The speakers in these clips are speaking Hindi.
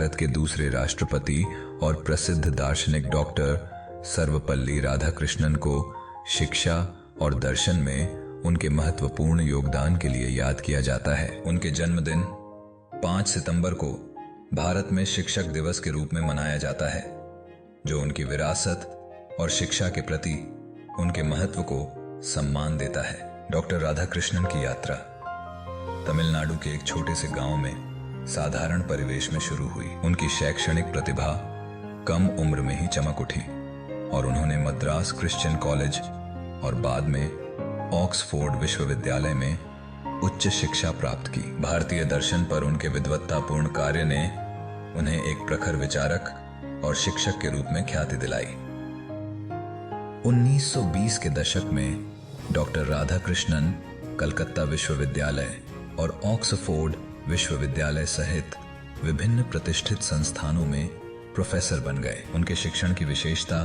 भारत के दूसरे राष्ट्रपति और प्रसिद्ध दार्शनिक डॉक्टर सर्वपल्ली राधाकृष्णन को शिक्षा और दर्शन में उनके महत्वपूर्ण योगदान के लिए याद किया जाता है। उनके जन्मदिन 5 सितंबर को भारत में शिक्षक दिवस के रूप में मनाया जाता है, जो उनकी विरासत और शिक्षा के प्रति उनके महत्व को सम्मान देता है। डॉक्टर राधाकृष्णन की यात्रा तमिलनाडु के एक छोटे से गांव में साधारण परिवेश में शुरू हुई। उनकी शैक्षणिक प्रतिभा कम उम्र में ही चमक उठी और उन्होंने मद्रास क्रिश्चियन कॉलेज और बाद में ऑक्सफोर्ड विश्वविद्यालय में उच्च शिक्षा प्राप्त की। भारतीय दर्शन पर उनके विद्वत्तापूर्ण कार्य ने उन्हें एक प्रखर विचारक और शिक्षक के रूप में ख्याति दिलाई। 1920 के दशक में डॉक्टर राधाकृष्णन कलकत्ता विश्वविद्यालय और ऑक्सफोर्ड विश्वविद्यालय सहित विभिन्न प्रतिष्ठित संस्थानों में प्रोफेसर बन गए। उनके शिक्षण की विशेषता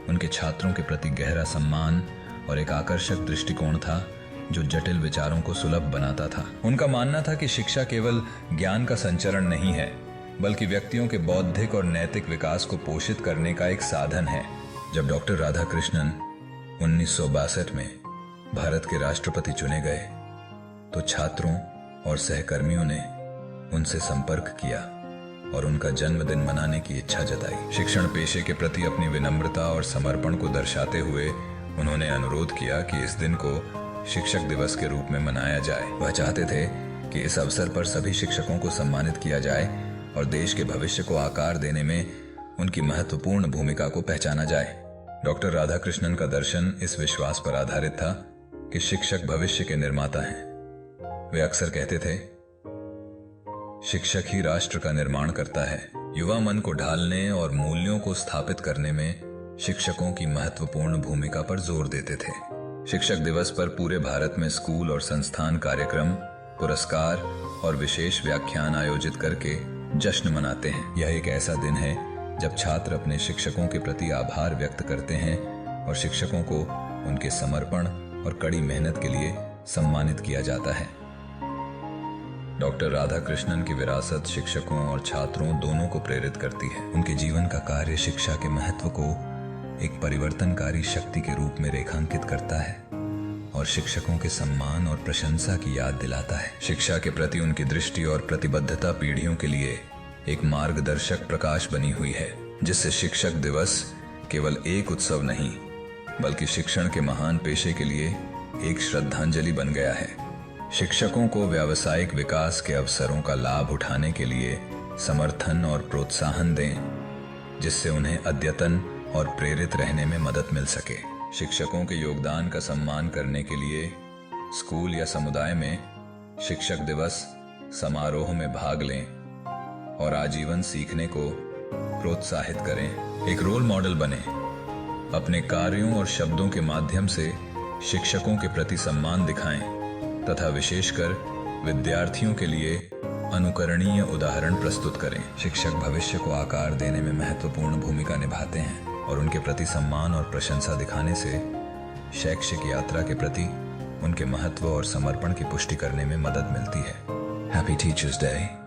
उनके छात्रों के प्रति गहरा सम्मान और एक आकर्षक दृष्टिकोण था, जो जटिल विचारों को सुलभ बनाता था। उनका मानना था कि शिक्षा केवल ज्ञान का संचरण नहीं है, बल्कि व्यक्तियों के बौद्धिक और नैतिक विकास को पोषित करने का एक साधन है। जब डॉक्टर राधाकृष्णन 1962 में भारत के राष्ट्रपति चुने गए, तो छात्रों और सहकर्मियों ने उनसे संपर्क किया और उनका जन्मदिन मनाने की इच्छा जताई। शिक्षण पेशे के प्रति अपनी विनम्रता और समर्पण को दर्शाते हुए उन्होंने अनुरोध किया कि इस दिन को शिक्षक दिवस के रूप में मनाया जाए। वह चाहते थे कि इस अवसर पर सभी शिक्षकों को सम्मानित किया जाए और देश के भविष्य को आकार देने में उनकी महत्वपूर्ण भूमिका को पहचाना जाए। डॉक्टर राधाकृष्णन का दर्शन इस विश्वास पर आधारित था कि शिक्षक भविष्य के निर्माता हैं। वे अक्सर कहते थे, शिक्षक ही राष्ट्र का निर्माण करता है। युवा मन को ढालने और मूल्यों को स्थापित करने में शिक्षकों की महत्वपूर्ण भूमिका पर जोर देते थे। शिक्षक दिवस पर पूरे भारत में स्कूल और संस्थान कार्यक्रम, पुरस्कार और विशेष व्याख्यान आयोजित करके जश्न मनाते हैं। यह एक ऐसा दिन है जब छात्र अपने शिक्षकों के प्रति आभार व्यक्त करते हैं और शिक्षकों को उनके समर्पण और कड़ी मेहनत के लिए सम्मानित किया जाता है। डॉक्टर राधाकृष्णन की विरासत शिक्षकों और छात्रों दोनों को प्रेरित करती है। उनके जीवन का कार्य शिक्षा के महत्व को एक परिवर्तनकारी शक्ति के रूप में रेखांकित करता है और शिक्षकों के सम्मान और प्रशंसा की याद दिलाता है। शिक्षा के प्रति उनकी दृष्टि और प्रतिबद्धता पीढ़ियों के लिए एक मार्गदर्शक प्रकाश बनी हुई है, जिससे शिक्षक दिवस केवल एक उत्सव नहीं, बल्कि शिक्षण के महान पेशे के लिए एक श्रद्धांजलि बन गया है। शिक्षकों को व्यावसायिक विकास के अवसरों का लाभ उठाने के लिए समर्थन और प्रोत्साहन दें, जिससे उन्हें अद्यतन और प्रेरित रहने में मदद मिल सके। शिक्षकों के योगदान का सम्मान करने के लिए स्कूल या समुदाय में शिक्षक दिवस समारोह में भाग लें और आजीवन सीखने को प्रोत्साहित करें। एक रोल मॉडल बने। अपने कार्यों और शब्दों के माध्यम से शिक्षकों के प्रति सम्मान दिखाएं तथा विशेषकर विद्यार्थियों के लिए अनुकरणीय उदाहरण प्रस्तुत करें। शिक्षक भविष्य को आकार देने में महत्वपूर्ण भूमिका निभाते हैं और उनके प्रति सम्मान और प्रशंसा दिखाने से शैक्षिक यात्रा के प्रति उनके महत्व और समर्पण की पुष्टि करने में मदद मिलती है। Happy teachers day.